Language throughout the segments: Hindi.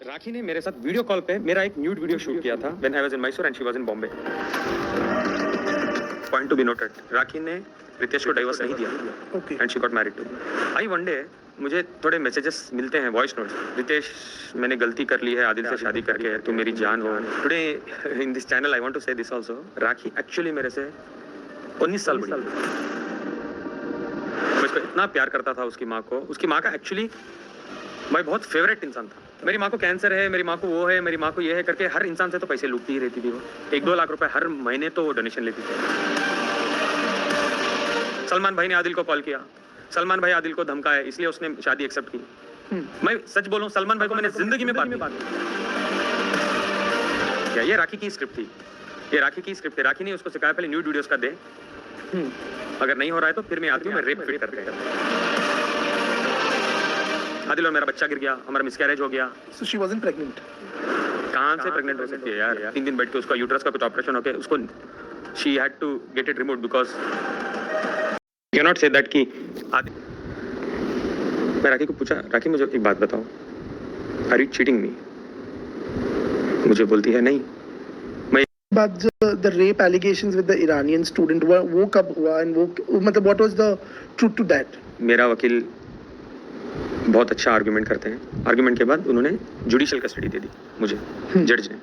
राखी ने मेरे साथ वीडियो कॉल पे मेरा एक न्यूड वीडियो शूट किया था when I was in Mysore and she was in Bombay. Point to be noted, Rakhi ने रितेश को डाइवोर्स नहीं दिया and she got married too. I one day मुझे थोड़े मैसेजेस मिलते हैं, वॉइस नोट्स, रितेश मैंने गलती कर ली है आदिल से शादी करके, तू मेरी जान हो। Today in this channel I want to say this also, Rakhi actually मेरे से 19 साल बड़ी। मैं उसको इतना प्यार करता था, उसकी माँ को, उसकी माँ का एक्चुअली मैं बहुत फेवरेट इंसान था। मेरी माँ को कैंसर है, मेरी माँ को वो है, मेरी माँ को ये है करके हर इंसान से तो पैसे लूटती ही रहती थी वो। 1-2 लाख रुपए हर महीने तो वो डोनेशन लेती थी। सलमान भाई ने आदिल को कॉल किया, सलमान भाई आदिल को धमकाया, इसलिए उसने शादी एक्सेप्ट की। मैं सच बोलूं, सलमान भाई को मैंने जिंदगी में बात क्या, ये राखी की स्क्रिप्ट थी, ये राखी की स्क्रिप्ट थी। राखी ने उसको सिखाया पहले न्यूड वीडियोस का दे, अगर नहीं हो रहा है तो फिर मैं आती हूँ, मैं रेप फिट करके। आदिल और मेरा बच्चा गिर गया, हमारा मिसकैरेज हो गया। So she wasn't pregnant. कहाँ से प्रेग्नेंट हो सकती है यार? 3 दिन बैठ के उसका यूट्रस का कुछ ऑपरेशन हो गया, उसको she had to get it removed because you cannot say that कि आदिल। मैं राखी को पूछा, राखी मुझे एक बात बताओ, are you cheating me? मुझे बोलती है नहीं। But the rape allegations with the Iranian student, वो कब हुआ and वो मतलब what was the truth to that? मेरा वकील बहुत अच्छा आर्गुमेंट करते हैं। आर्गुमेंट के बाद उन्होंने जुडिशियल कस्टडी दे दी मुझे, जज ने।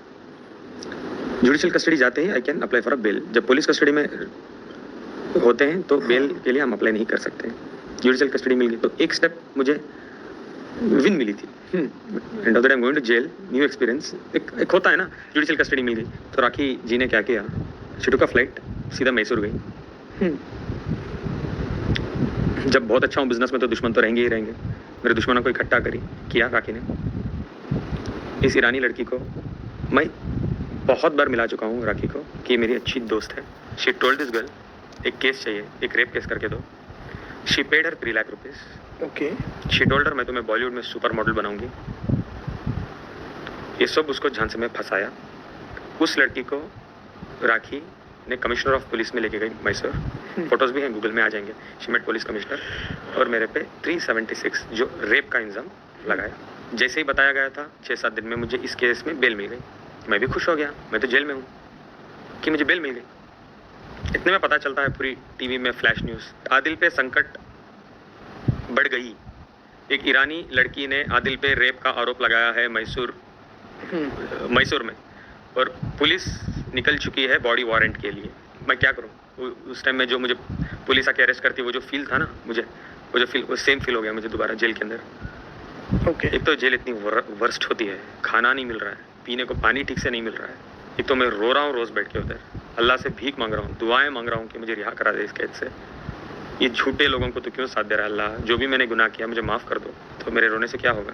जुडिशियल कस्टडी जाते ही I can apply for a bail. जब पुलिस कस्टडी में होते हैं तो बेल के लिए हम अप्लाई नहीं कर सकते। जुडिशियल कस्टडी मिल गई तो एक स्टेप मुझे विन मिली थी। End of the time going to jail, new experience, एक होता है ना। जुडिशियल कस्टडी मिल गई तो राखी जी ने क्या किया, शी टुक अ फ्लाइट, सीधा मैसूर गई। जब बहुत अच्छा हूँ बिजनेस में तो दुश्मन तो रहेंगे ही रहेंगे। मेरे दुश्मनों को इकट्ठा किया राखी ने। इस ईरानी लड़की को मैं बहुत बार मिला चुका हूँ राखी को कि ये मेरी अच्छी दोस्त है। शी टोल्ड दिस गर्ल एक केस चाहिए, एक रेप केस करके दो। She paid her 3 lakh rupees. Okay. She told her मैं तुम्हें बॉलीवुड में सुपर मॉडल बनाऊंगी। ये सब उसको झांसे में फंसाया। उस लड़की को राखी ने कमिश्नर ऑफ पुलिस में लेके गई मैसूर। फोटोज भी हैं, गूगल में आ जाएंगे। शी मेट पुलिस कमिश्नर और मेरे पे 376 जो रेप का इल्ज़ाम लगाया। जैसे ही बताया गया था 6-7 दिन में मुझे इस केस में बेल मिल गई। मैं भी खुश हो गया, मैं तो जेल में हूँ कि मुझे बेल मिल गई। इतने में पता चलता है पूरी टीवी में फ्लैश न्यूज़, आदिल पे संकट बढ़ गई। एक ईरानी लड़की ने आदिल पे रेप का आरोप लगाया है मैसूर में, और पुलिस निकल चुकी है बॉडी वारंट के लिए। मैं क्या करूं? उस टाइम में जो मुझे पुलिस आके अरेस्ट करती, वो जो फील था ना मुझे, वो सेम फील हो गया मुझे दोबारा जेल के अंदर। ओके। एक तो जेल इतनी वर्स्ट होती है, खाना नहीं मिल रहा है, पीने को पानी ठीक से नहीं मिल रहा है। एक तो मैं रो रहा हूँ रोज बैठ के उधर, अल्लाह से भीख मांग रहा हूँ, दुआएं मांग रहा हूँ कि मुझे रिहा करा दे इस कैद से। ये झूठे लोगों को तो क्यों साथ दे रहा है अल्लाह? जो भी मैंने गुनाह किया मुझे माफ़ कर दो। तो मेरे रोने से क्या होगा?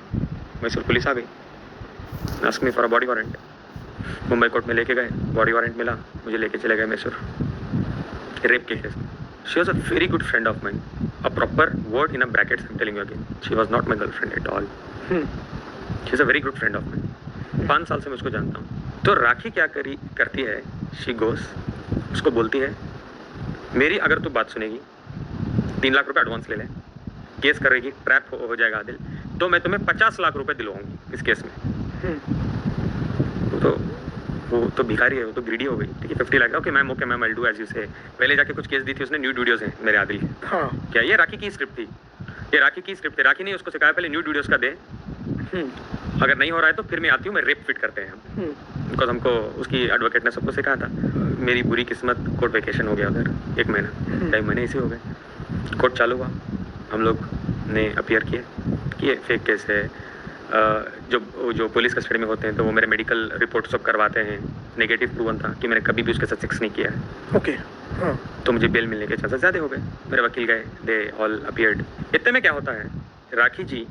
मैसूर पुलिस आ गई, ask me for a body warrant. Mumbai court में लेके गए, बॉडी वारंट मिला, मुझे लेके चले गए मैसूर रेप के केस में। She was a very good friend of mine, a proper word in a brackets, I am telling you again, she was not my girlfriend at all. She is a very good friend of mine. 5 साल से मैं उसको जानता हूँ। तो राखी क्या करती है, शी गोस, उसको बोलती है मेरी अगर तू बात सुनेगी, 3 लाख रुपए एडवांस ले ले, केस करेगी, ट्रैप हो जाएगा आदिल, तो मैं तुम्हें 50 लाख रुपए दिलवाऊंगी इस केस में। वो तो भिखारी है, वो तो ग्रीडी हो गई। ठीक है, 50 lakh, okay ma'am, okay ma'am, I do as you say. पहले जाके कुछ केस दी थी उसने, न्यूड वीडियोस हैं मेरे आदिल के। हाँ। क्या ये राखी की स्क्रिप्ट थी? ये राखी की स्क्रिप्ट थी। राखी ने उसको सिखाया पहले न्यूड वीडियोस का दे, अगर नहीं हो रहा है तो फिर मैं आती हूँ, मैं रेप फिट करते हैं हम। बिकॉज हमको उसकी एडवोकेट ने सबको सिखाया था। मेरी बुरी किस्मत, कोर्ट वेकेशन हो गया उधर 1 महीना, 2 महीने इसी हो गए। कोर्ट चालू हुआ, हम लोग ने अपियर किए, फेक केस है। जो पुलिस कस्टडी में होते हैं तो वो मेरे मेडिकल रिपोर्ट सब करवाते हैं, नेगेटिव प्रूवन था कि मैंने कभी भी उसके साथ सेक्स नहीं किया है। ओके। हाँ। तो मुझे बेल मिलने के चांसेस ज़्यादा हो गए। मेरे वकील गए, दे ऑल अपीयर्ड। इतने में क्या होता है, राखी जी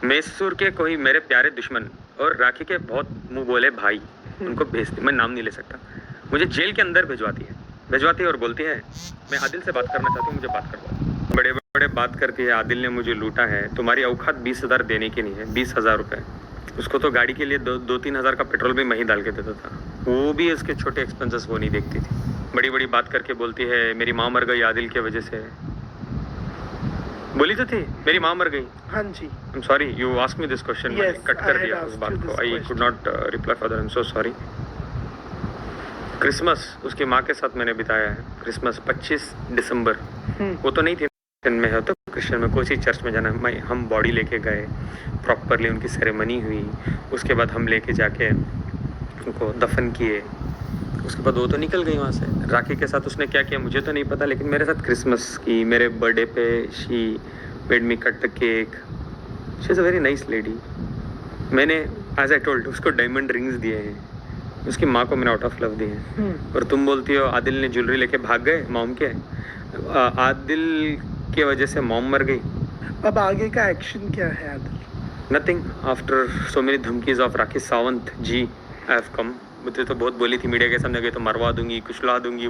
मैसूर के कोई मेरे प्यारे दुश्मन और राखी के बहुत मुंह बोले भाई, उनको भेजती, मैं नाम नहीं ले सकता, मुझे जेल के अंदर भिजवाती है और बोलती है मैं आदिल से बात करना चाहती हूँ, मुझे बात करवाओ। बड़े बड़े बात करती है, आदिल ने मुझे लूटा है, तुम्हारी औकात 20,000 देने की नहीं है, 20,000 रुपये। उसको तो गाड़ी के लिए 2-3 हज़ार का पेट्रोल भी मैं ही डाल के देता था, वो भी इसके छोटे एक्सपेंसेस वो नहीं देखती थी। बड़ी बड़ी बात करके बोलती है मेरी माँ मर गई आदिल के वजह से। बोली तो थी मेरी माँ मर गई. हाँ जी. I'm sorry, you asked me this question. Yes, मैंने कट I कर had दिया उस asked बात you को. this I question. could not reply for that. I'm so sorry. Christmas उसकी माँ के साथ मैंने बिताया है. क्रिसमस 25 दिसंबर. वो तो नहीं थी क्रिश्चियन में है तो क्रिश्चियन में कोई सी चर्च में जाना. हम बॉडी लेके गए, प्रॉपरली उनकी सेरेमनी हुई. उसके बाद हम लेके जाके उनको दफन किए. उसके बाद वो तो निकल गई वहाँ से. राखी के साथ उसने क्या किया मुझे तो नहीं पता, लेकिन मेरे साथ क्रिसमस की, मेरे बर्थडे पे she made me cut the cake. She is a very nice lady. मैंने एज आई टोल्ड उसको डायमंड रिंग्स दिए हैं. उसकी माँ को मैंने आउट ऑफ लव दिए हैं. और तुम बोलती हो आदिल ने ज्वेलरी लेके भाग गए मॉम के. आदिल की वजह से मॉम मर गई. अब आगे का एक्शन क्या है Adil? Nothing. After so many धमकीज of Rakhi Sawant ji I have come. मुझे तो बहुत बोली थी मीडिया के सामने गई तो मरवा दूंगी, कुचला दूंगी.